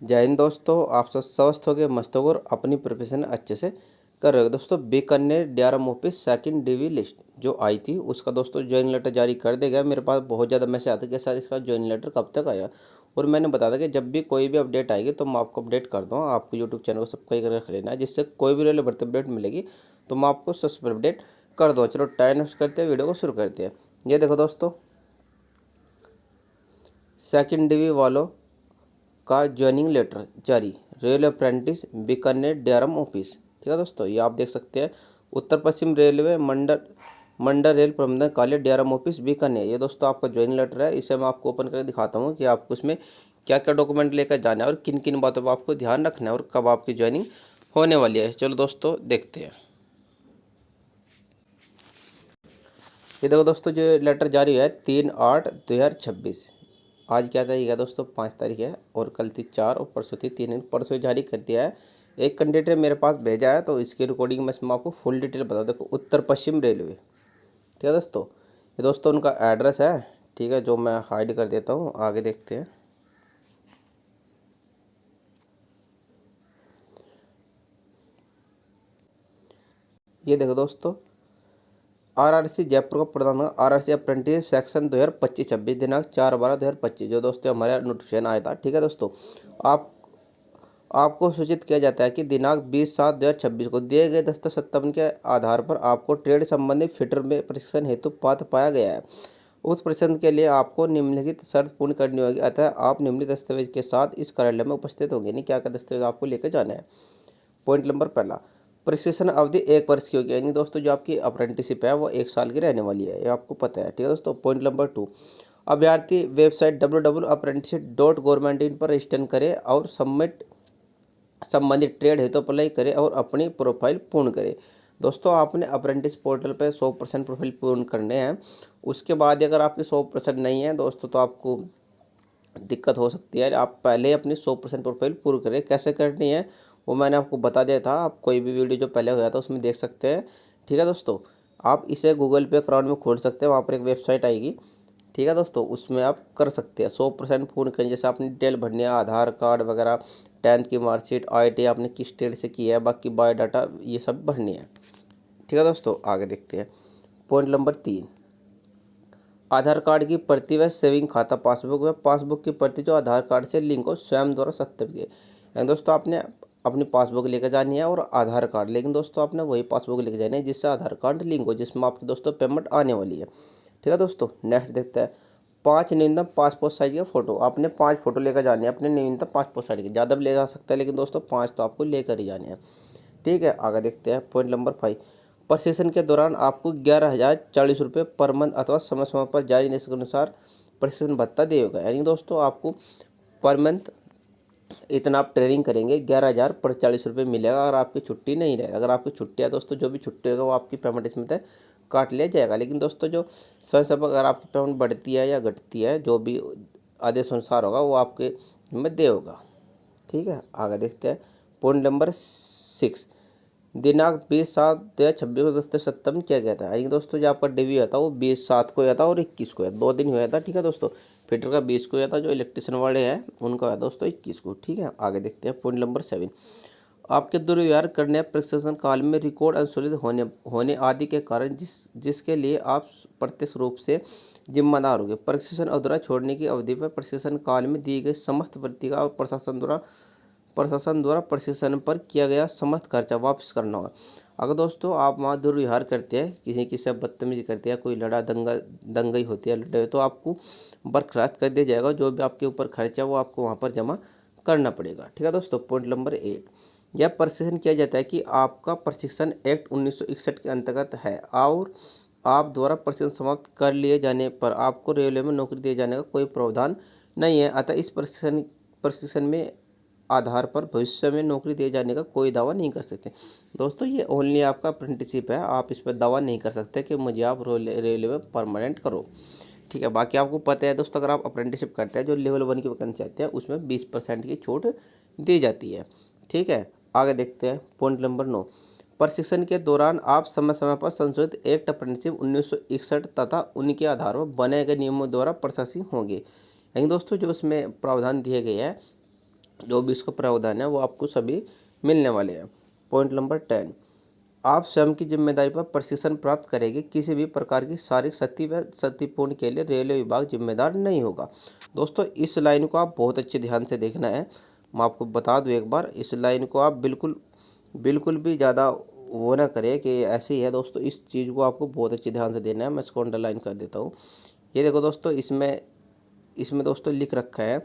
जय हिंद दोस्तों, आप सब स्वस्थ हो गए, मस्त हो गए और अपनी प्रिपरेशन अच्छे से कर रहे हो। दोस्तों Bikaner DRM office second DV list जो आई थी उसका दोस्तों ज्वाइनिंग लेटर जारी कर देगा। मेरे पास बहुत ज़्यादा मैसेज आता है कि सर इसका ज्वाइनिंग लेटर कब तक आएगा, और मैंने बताया था कि जब भी कोई भी अपडेट आएगी तो मैं आपको अपडेट कर दूँ। आपको यूट्यूब चैनल को सब्सक्राइब कर रख लेना है, जिससे कोई भी रेलवे भर्ती अपडेट मिलेगी तो मैं आपको सबसे अपडेट कर दूँ। चलो टाइम वेस्ट करते हैं, वीडियो को शुरू करते हैं। ये देखो दोस्तों, सेकंड डीवी वालों का ज्वाइनिंग लेटर जारी, rail apprentice Bikaner DRM office. ठीक है दोस्तों, ये आप देख सकते हैं उत्तर पश्चिम रेलवे मंडल रेल प्रबंधन कार्यालय डीआरएम ऑफिस बीकानेर। ये दोस्तों आपका ज्वाइनिंग लेटर है। इसे मैं आपको ओपन करके दिखाता हूँ कि आपको इसमें क्या क्या डॉक्यूमेंट लेकर जाना है और किन किन बातों पर आपको ध्यान रखना है और कब आपकी ज्वाइनिंग होने वाली है। चलो दोस्तों देखते हैं। ये देखो दोस्तों, जो लेटर जारी है 3/8/2026। आज क्या तारीख है दोस्तों? 5 तारीख है, और कल थी 4 और परसों थी 3। परसों जारी कर दिया है। एक कैंडिडेट मेरे पास भेजा है, तो इसकी रिकॉर्डिंग में इसमें आपको फुल डिटेल बता। देखो उत्तर पश्चिम रेलवे। ठीक है दोस्तों, ये दोस्तों उनका एड्रेस है। ठीक है, जो मैं हाइड कर देता हूँ, आगे देखते हैं। ये देखो दोस्तों, आरआरसी जयपुर का प्रधान आरआरसी अप्रेंटिस सेक्शन 2025-26 दिनांक 4/12/2025, जो दोस्तों हमारे नोटिफिकेशन आया था। ठीक है दोस्तों, आप आपको सूचित किया जाता है कि दिनांक 20/7/2026 को दिए गए दस्तावेज सत्यापन के आधार पर आपको ट्रेड संबंधी फिटर में प्रशिक्षण हेतु पात्र पाया गया है। उस प्रशिक्षण के लिए आपको निम्नलिखित शर्त पूर्ण करनी होगी, अतः आप निम्नलिखित दस्तावेज के साथ इस कार्यालय में उपस्थित होंगे। नहीं, क्या क्या दस्तावेज आपको लेकर जाना है। पॉइंट नंबर पहला, प्रशिक्षण अवधि 1 वर्ष की होगी। यानी दोस्तों जो आपकी अप्रेंटिसशिप है वो 1 साल की रहने वाली है, ये आपको पता है। ठीक है दोस्तों। पॉइंट नंबर 2, अभ्यर्थी वेबसाइट www.apprenticeship.government.in पर रजिस्टर करें और सबमिट संबंधित ट्रेड हेतु अप्लाई करें और अपनी प्रोफाइल पूर्ण करें। दोस्तों आपने अप्रेंटिस पोर्टल पर 100% प्रोफाइल पूर्ण करने हैं। उसके बाद अगर आपकी 100% नहीं है दोस्तों, तो आपको दिक्कत हो सकती है। आप पहले अपनी 100% प्रोफाइल पूर्ण करें। कैसे करनी है वो मैंने आपको बता दिया था। आप कोई भी वीडियो जो पहले हुआ था उसमें देख सकते हैं। ठीक है दोस्तों, आप इसे गूगल पे क्राउन में खोल सकते हैं, वहाँ पर एक वेबसाइट आएगी। ठीक है दोस्तों, उसमें आप कर सकते हैं 100% पूर्ण करें। जैसे आपने डिटेल भरनी है, आधार कार्ड वगैरह, 10th की मार्कशीट, IIT आपने किस स्टेट से की है, बाकी बायोडाटा ये सब भरनी है। ठीक है दोस्तों, आगे देखते हैं। पॉइंट नंबर 3, आधार कार्ड की प्रति व सेविंग खाता पासबुक व पासबुक की प्रति जो आधार कार्ड से लिंक हो स्वयं द्वारा सत्यापित। यानी दोस्तों आपने अपनी पासबुक लेकर जानी है और आधार कार्ड, लेकिन दोस्तों आपने वही पासबुक लेकर जानी है जिससे आधार कार्ड लिंक हो, जिसमें आपकी दोस्तों पेमेंट आने वाली है। ठीक है दोस्तों, नेक्स्ट देखते हैं। 5 न्यूनतम पासपोर्ट साइज का फोटो, आपने 5 फोटो लेकर जाने हैं अपने न्यूनतम पासपोर्ट साइज के। ज़्यादा भी ले जा सकता है, लेकिन दोस्तों 5 तो आपको लेकर ही जाने हैं। ठीक है, आगे देखते हैं। पॉइंट नंबर 5, प्रशिक्षण के दौरान आपको 11,040 रुपये पर मंथ अथवा समय समय पर जारी निर्देश के अनुसार प्रशिक्षण भत्ता देगा। यानी दोस्तों आपको पर मंथ इतना आप ट्रेनिंग करेंगे 11,040 रुपये मिलेगा। अगर आपकी छुट्टी नहीं रहेगा, अगर आपकी छुट्टी है दोस्तों, जो भी छुट्टी होगा वो आपकी पेमेंट इसमें से काट लिया जाएगा। लेकिन दोस्तों जो समय समय पर अगर आपकी पेमेंट बढ़ती है या घटती है, जो भी आदेश अनुसार होगा वो आपके में दे होगा। ठीक है, आगे देखते हैं। पॉइंट नंबर 6, दिनांक 20/7/2026 को दस्ते सत्तम किया गया था। यानी दोस्तों जो आपका डिवी हुआ था वो 20/7 को हुआ था और 21 को हुआ, 2 दिन हुआ था। ठीक है दोस्तों, फिटर का 20 को हुआ था, जो इलेक्ट्रिशियन वाले हैं उनका हुआ दोस्तों 21 को। ठीक है, आगे देखते हैं। पॉइंट नंबर 7, आपके दुर्व्यवहार करने प्रशिक्षण काल में रिकॉर्ड अनुशोधित होने आदि के कारण जिसके लिए आप प्रत्यक्ष रूप से जिम्मेदार होंगे। प्रशिक्षण अधूरा छोड़ने की अवधि पर प्रशिक्षण काल में दी गई समस्त प्रतिका और प्रशासन द्वारा प्रशिक्षण पर किया गया समस्त खर्चा वापस करना होगा। अगर दोस्तों आप वहाँ दुर्व्यवहार करते हैं, किसी की से बदतमीजी करते हैं, कोई लड़ा दंगई होती है, लड़ाई, तो आपको बर्खास्त कर दिया जाएगा। जो भी आपके ऊपर खर्चा वो आपको वहाँ पर जमा करना पड़ेगा। ठीक है दोस्तों। पॉइंट नंबर 8, यह प्रशिक्षण किया जाता है कि आपका प्रशिक्षण एक्ट 1961 के अंतर्गत है और आप द्वारा प्रशिक्षण समाप्त कर लिए जाने पर आपको रेलवे में नौकरी दिए जाने का कोई प्रावधान नहीं है। अतः इस प्रशिक्षण में आधार पर भविष्य में नौकरी दिए जाने का कोई दावा नहीं कर सकते। दोस्तों ये ओनली आपका अप्रेंटिसशिप है, आप इस पर दावा नहीं कर सकते कि मुझे आप रेलवे में परमानेंट करो। ठीक है, बाकी आपको पता है दोस्तों, अगर आप अप्रेंटिसशिप करते हैं जो लेवल 1 की वैकेंसी आती है उसमें 20% की छूट दी जाती है। ठीक है, आगे देखते हैं। पॉइंट नंबर 9, प्रशिक्षण के दौरान आप समय समय पर संशोधित एक्ट अप्रेंटिसशिप 1961 तथा उनके आधार पर बनाए गए नियमों द्वारा प्रशासित होंगे। यानी दोस्तों जो उसमें प्रावधान दिए गए हैं जो भी इसका प्रावधान है वो आपको सभी मिलने वाले हैं। पॉइंट नंबर 10, आप स्वयं की जिम्मेदारी पर प्रशिक्षण प्राप्त करेंगे। किसी भी प्रकार की शारीरिक क्षति व क्षतिपूर्ण के लिए रेलवे विभाग जिम्मेदार नहीं होगा। दोस्तों इस लाइन को आप बहुत अच्छे ध्यान से देखना है। मैं आपको बता दूं एक बार, इस लाइन को आप बिल्कुल भी ज़्यादा वो ना करें कि ऐसे ही है। दोस्तों इस चीज़ को आपको बहुत अच्छे ध्यान से देना है। मैं इसको अंडरलाइन कर देता हूँ। ये देखो दोस्तों, इसमें दोस्तों लिख रखा है,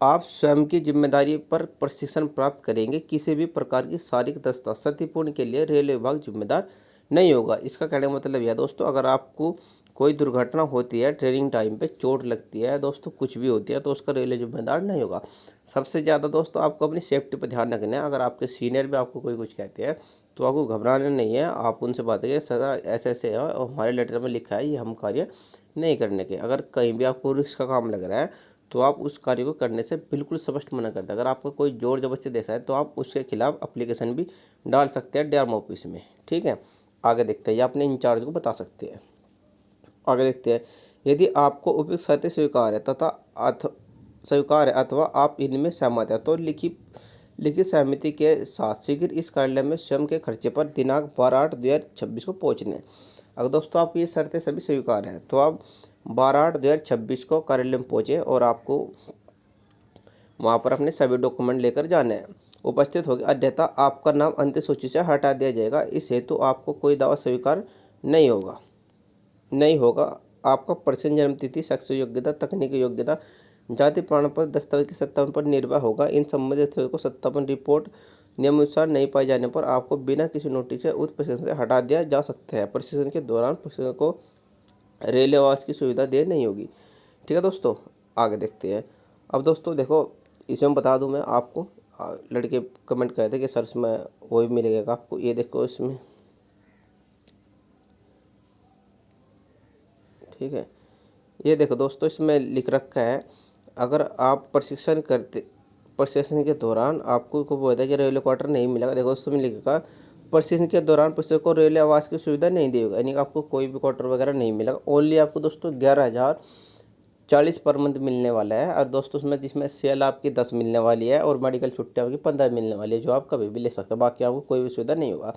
आप स्वयं की जिम्मेदारी पर प्रशिक्षण प्राप्त करेंगे। किसी भी प्रकार की शारीरिक दस्ता क्षतिपूर्ण के लिए रेलवे विभाग जिम्मेदार नहीं होगा। इसका कहने का मतलब यह है दोस्तों, अगर आपको कोई दुर्घटना होती है, ट्रेनिंग टाइम पे चोट लगती है दोस्तों, कुछ भी होती है, तो उसका रेलवे जिम्मेदार नहीं होगा। सबसे ज़्यादा दोस्तों आपको अपनी सेफ्टी पर ध्यान रखना है। अगर आपके सीनियर भी आपको कोई कुछ कहते हैं तो आपको घबराना नहीं है। आप उनसे बात करिए, सर ऐसे ऐसे है और हमारे लेटर में लिखा है ये हम कार्य नहीं करने के। अगर कहीं भी आपको रिस्क का काम लग रहा है तो आप उस कार्य को करने से बिल्कुल स्पष्ट मना करते हैं। अगर आपको कोई जोर जबरदस्ती देता है तो आप उसके खिलाफ एप्लीकेशन भी डाल सकते हैं डीआरएम ऑफिस में। ठीक है, आगे देखते हैं, या अपने इंचार्ज को बता सकते हैं। आगे देखते हैं, यदि आपको उपयुक्त शर्तें स्वीकार है अथवा आप इनमें सहमत है तो लिखित सहमति के साथ शीघ्र इस कार्यालय में स्वयं के खर्चे पर दिनांक 12/8/2026 को पहुंचने। अगर दोस्तों आपकी ये शर्तें सभी स्वीकार हैं तो आप 12/8/2026 को कार्यालय में पहुँचे और आपको वहाँ पर अपने सभी डॉक्यूमेंट लेकर जाने हैं। उपस्थित होगी, अन्यथा आपका नाम अंतिम सूची से हटा दिया जाएगा। इस हेतु आपको कोई दावा स्वीकार नहीं होगा। आपका पर्सन, जन्म तिथि, शैक्षिक योग्यता, तकनीकी योग्यता, जाति प्रमाण पत्र, दस्तावेज के सत्यापन पर निर्भर होगा। इन संबंधित दस्तावेजों को सत्यापन रिपोर्ट नियमानुसार नहीं पाए जाने पर आपको बिना किसी नोटिस से उस प्रशिक्षण से हटा दिया जा सकता है। प्रशिक्षण के दौरान प्रशिक्षण को रेल आवास की सुविधा दे नहीं होगी। ठीक है दोस्तों, आगे देखते हैं। अब दोस्तों देखो, इसमें बता दूं मैं आपको, लड़के कमेंट कर रहे थे कि सर इसमें वो भी मिलेगा आपको। ये देखो इसमें, ठीक है, ये देखो दोस्तों इसमें लिख रखा है, अगर आप प्रशिक्षण के दौरान आपको को बोलता है कि रेलवे क्वार्टर नहीं मिलेगा। देखो उसमें लिखा, प्रशिक्षण के दौरान प्रशिक्षक को रेलवे आवास की सुविधा नहीं दी होगी, यानी कि आपको कोई भी क्वार्टर वगैरह नहीं मिलेगा। ओनली आपको दोस्तों 11,040 पर मंथ मिलने वाला है। और दोस्तों उसमें जिसमें सेल आपकी 10 मिलने वाली है और मेडिकल छुट्टियाँ आपकी 15 मिलने वाली है, जो आप कभी भी ले सकते हो। बाकी आपको कोई भी सुविधा नहीं होगा।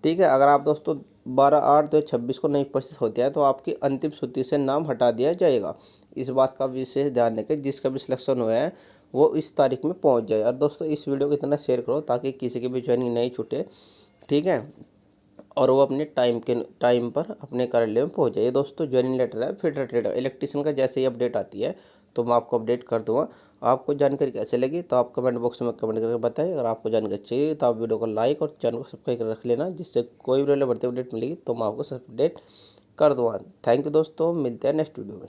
ठीक है, अगर आप दोस्तों 12/8/2026 को नहीं उपस्थित होते हैं तो आपकी अंतिम सूची से नाम हटा दिया जाएगा। इस बात का विशेष ध्यान रखें, जिसका भी सिलेक्शन हुआ है वो इस तारीख में पहुंच जाए। और दोस्तों इस वीडियो को इतना शेयर करो ताकि किसी की भी ज्वाइनिंग नहीं छूटे। ठीक है, और वो अपने टाइम पर अपने कार्यालय में पहुंच जाइए। दोस्तों ज्वाइनिंग लेटर है फिटर ट्रेडर इलेक्ट्रीशियन का, जैसे ही अपडेट आती है तो मैं आपको अपडेट कर दूंगा। आपको जानकारी कैसे लगी तो आप कमेंट बॉक्स में कमेंट करके बताएं। अगर आपको जानकारी चाहिए तो आप वीडियो को लाइक और चैनल को सब्सक्राइब कर रख लेना, जिससे कोई भी बढ़ती अपडेट मिलेगी तो मैं आपको अपडेट कर दूँगा। थैंक यू दोस्तों, मिलते हैं नेक्स्ट वीडियो में।